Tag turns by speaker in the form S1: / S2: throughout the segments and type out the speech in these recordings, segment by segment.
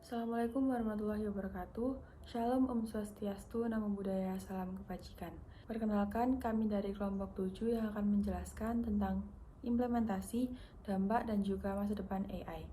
S1: Assalamualaikum warahmatullahi wabarakatuh. Shalom Om Swastiastu, Namo Buddhaya, Salam Kebajikan. Perkenalkan, kami dari kelompok 7 yang akan menjelaskan tentang implementasi, dampak, dan juga masa depan AI.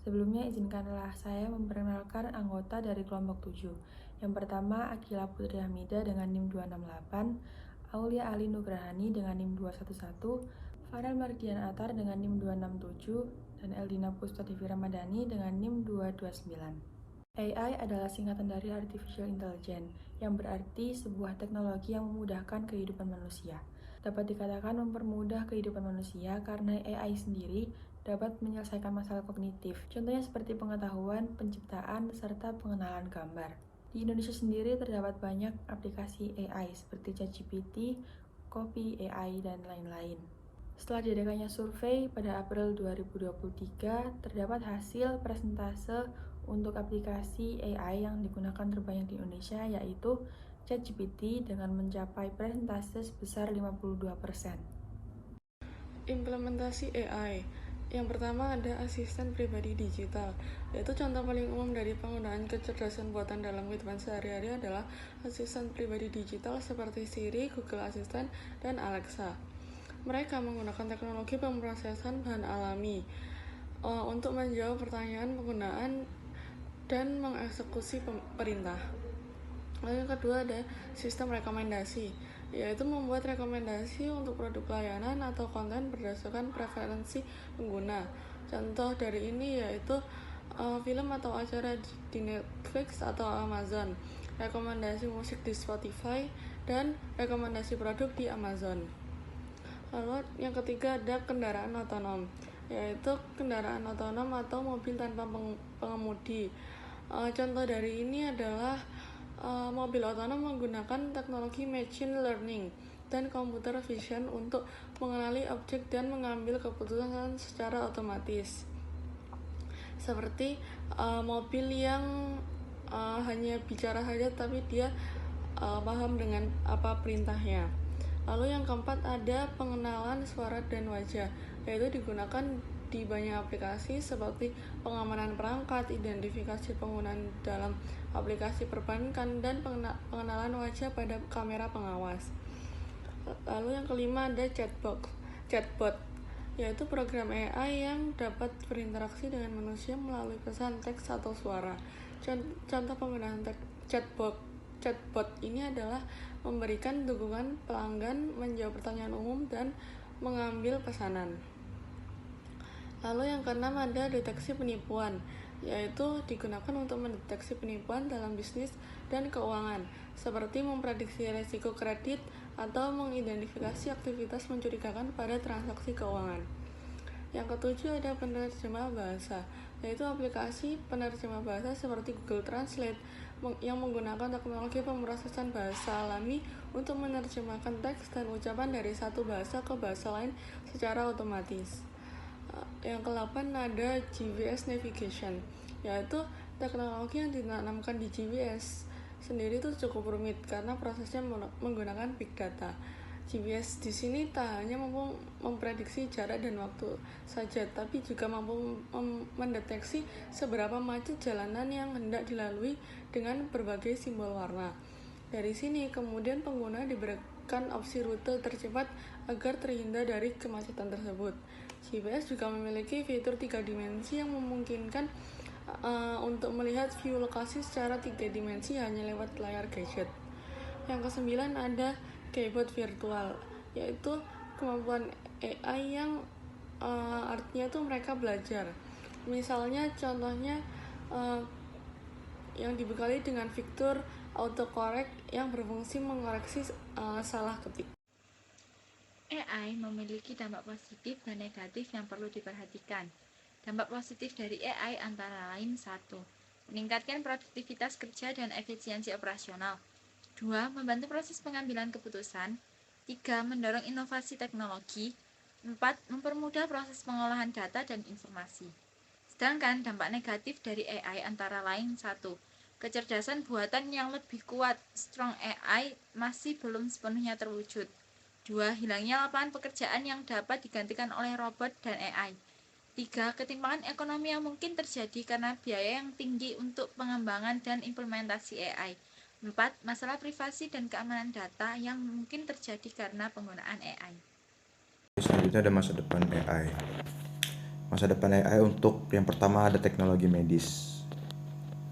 S1: Sebelumnya izinkanlah saya memperkenalkan anggota dari kelompok 7. Yang pertama, Akila Putri Hamida dengan NIM 268, Aulia Ali Nugrahani dengan NIM 211, Farel Mardian Atar dengan NIM 267, dan Eldina Pustadivi Ramadhani dengan NIM 229. AI adalah singkatan dari Artificial Intelligence, yang berarti sebuah teknologi yang memudahkan kehidupan manusia. Dapat dikatakan mempermudah kehidupan manusia karena AI sendiri dapat menyelesaikan masalah kognitif. Contohnya seperti pengetahuan, penciptaan, serta pengenalan gambar. Di Indonesia sendiri terdapat banyak aplikasi AI seperti ChatGPT, Copy AI, dan lain-lain. Setelah diadakannya survei pada April 2023, terdapat hasil persentase untuk aplikasi AI yang digunakan terbanyak di Indonesia, yaitu ChatGPT dengan mencapai persentase sebesar 52%.
S2: Implementasi AI. Yang pertama ada asisten pribadi digital, yaitu contoh paling umum dari penggunaan kecerdasan buatan dalam kehidupan sehari-hari adalah asisten pribadi digital seperti Siri, Google Assistant, dan Alexa. Mereka menggunakan teknologi pemrosesan bahan alami untuk menjawab pertanyaan penggunaan dan mengeksekusi perintah. Lalu yang kedua ada sistem rekomendasi, yaitu membuat rekomendasi untuk produk layanan atau konten berdasarkan preferensi pengguna. Contoh dari ini yaitu film atau acara di Netflix atau Amazon, rekomendasi musik di Spotify, dan rekomendasi produk di Amazon. Lalu yang ketiga ada kendaraan otonom, yaitu kendaraan otonom atau mobil tanpa pengemudi. Contoh dari ini adalah mobil otonom menggunakan teknologi machine learning dan computer vision untuk mengenali objek dan mengambil keputusan secara otomatis. Seperti mobil yang hanya bicara saja tapi dia paham dengan apa perintahnya. Lalu yang keempat ada pengenalan suara dan wajah, yaitu digunakan di banyak aplikasi seperti pengamanan perangkat, identifikasi penggunaan dalam aplikasi perbankan, dan pengenalan wajah pada kamera pengawas. Lalu yang kelima ada chatbot, yaitu program AI yang dapat berinteraksi dengan manusia melalui pesan teks atau suara. Contoh penggunaan chatbot ini adalah memberikan dukungan pelanggan, menjawab pertanyaan umum, dan mengambil pesanan. Lalu yang keenam ada deteksi penipuan, yaitu digunakan untuk mendeteksi penipuan dalam bisnis dan keuangan, seperti memprediksi risiko kredit atau mengidentifikasi aktivitas mencurigakan pada transaksi keuangan. Yang ketujuh ada penerjemah bahasa, yaitu aplikasi penerjemah bahasa seperti Google Translate yang menggunakan teknologi pemrosesan bahasa alami untuk menerjemahkan teks dan ucapan dari satu bahasa ke bahasa lain secara otomatis. Yang ke-8 ada GPS navigation, yaitu teknologi yang ditanamkan di GPS sendiri itu cukup rumit karena prosesnya menggunakan big data. GPS di sini tak hanya mampu memprediksi jarak dan waktu saja, tapi juga mampu mendeteksi seberapa macet jalanan yang hendak dilalui dengan berbagai simbol warna. Dari sini kemudian pengguna diberikan opsi rute tercepat agar terhindar dari kemacetan tersebut. GPS juga memiliki fitur 3 dimensi yang memungkinkan untuk melihat view lokasi secara 3 dimensi hanya lewat layar gadget. Yang kesembilan ada keyboard virtual, yaitu kemampuan AI yang artinya tuh mereka belajar. Misalnya contohnya yang dibekali dengan fitur autocorrect yang berfungsi mengoreksi salah ketik.
S3: AI memiliki dampak positif dan negatif yang perlu diperhatikan. Dampak positif dari AI antara lain 1. Meningkatkan produktivitas kerja dan efisiensi operasional. 2. Membantu proses pengambilan keputusan. 3. Mendorong inovasi teknologi. 4. Mempermudah proses pengolahan data dan informasi. Sedangkan dampak negatif dari AI antara lain 1. Kecerdasan buatan yang lebih kuat, strong AI, masih belum sepenuhnya terwujud. 2. Hilangnya lapangan pekerjaan yang dapat digantikan oleh robot dan AI. 3. Ketimpangan ekonomi yang mungkin terjadi karena biaya yang tinggi untuk pengembangan dan implementasi AI. 4. Masalah privasi dan keamanan data yang mungkin terjadi karena penggunaan AI.
S4: Selanjutnya ada masa depan AI. Masa depan AI untuk yang pertama ada teknologi medis.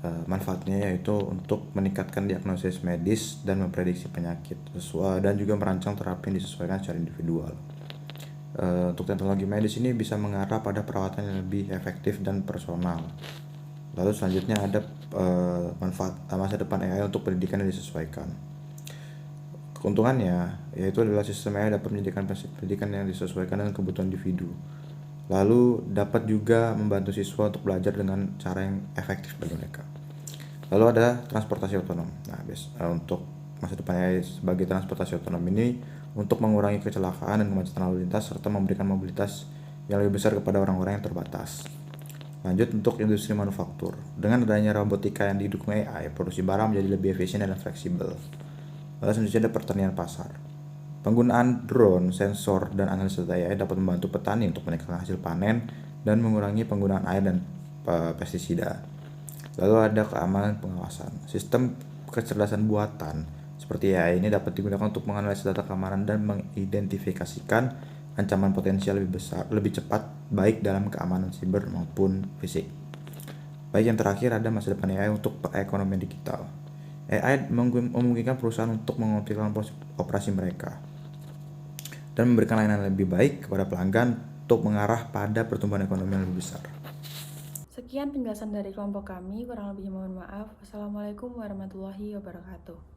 S4: Manfaatnya yaitu untuk meningkatkan diagnosis medis dan memprediksi penyakit sesuai dan juga merancang terapi yang disesuaikan secara individual. Untuk teknologi medis ini bisa mengarah pada perawatan yang lebih efektif dan personal. Lalu selanjutnya ada manfaat masa depan AI untuk pendidikan yang disesuaikan. Keuntungannya yaitu adalah sistem AI dapat menyediakan pendidikan yang disesuaikan dengan kebutuhan individu. Lalu dapat juga membantu siswa untuk belajar dengan cara yang efektif bagi mereka. Lalu ada transportasi otonom. Nah, untuk masa depan AI sebagai transportasi otonom ini untuk mengurangi kecelakaan dan kemacetan lalu lintas serta memberikan mobilitas yang lebih besar kepada orang-orang yang terbatas. Lanjut untuk industri manufaktur. Dengan adanya robotika yang didukung AI, produksi barang menjadi lebih efisien dan fleksibel. Lalu selanjutnya ada pertanian pasar. Penggunaan drone, sensor, dan analisa data AI dapat membantu petani untuk meningkatkan hasil panen dan mengurangi penggunaan air dan pestisida. Lalu ada keamanan pengawasan. Sistem kecerdasan buatan seperti AI ini dapat digunakan untuk menganalisis data keamanan dan mengidentifikasikan ancaman potensial lebih besar, lebih cepat, baik dalam keamanan siber maupun fisik. Baik, yang terakhir ada masa depan AI untuk perekonomian digital. AI memungkinkan perusahaan untuk mengoptimalkan operasi mereka dan memberikan layanan lebih baik kepada pelanggan untuk mengarah pada pertumbuhan ekonomi yang lebih besar.
S1: Sekian penjelasan dari kelompok kami, kurang lebihnya mohon maaf. Wassalamualaikum warahmatullahi wabarakatuh.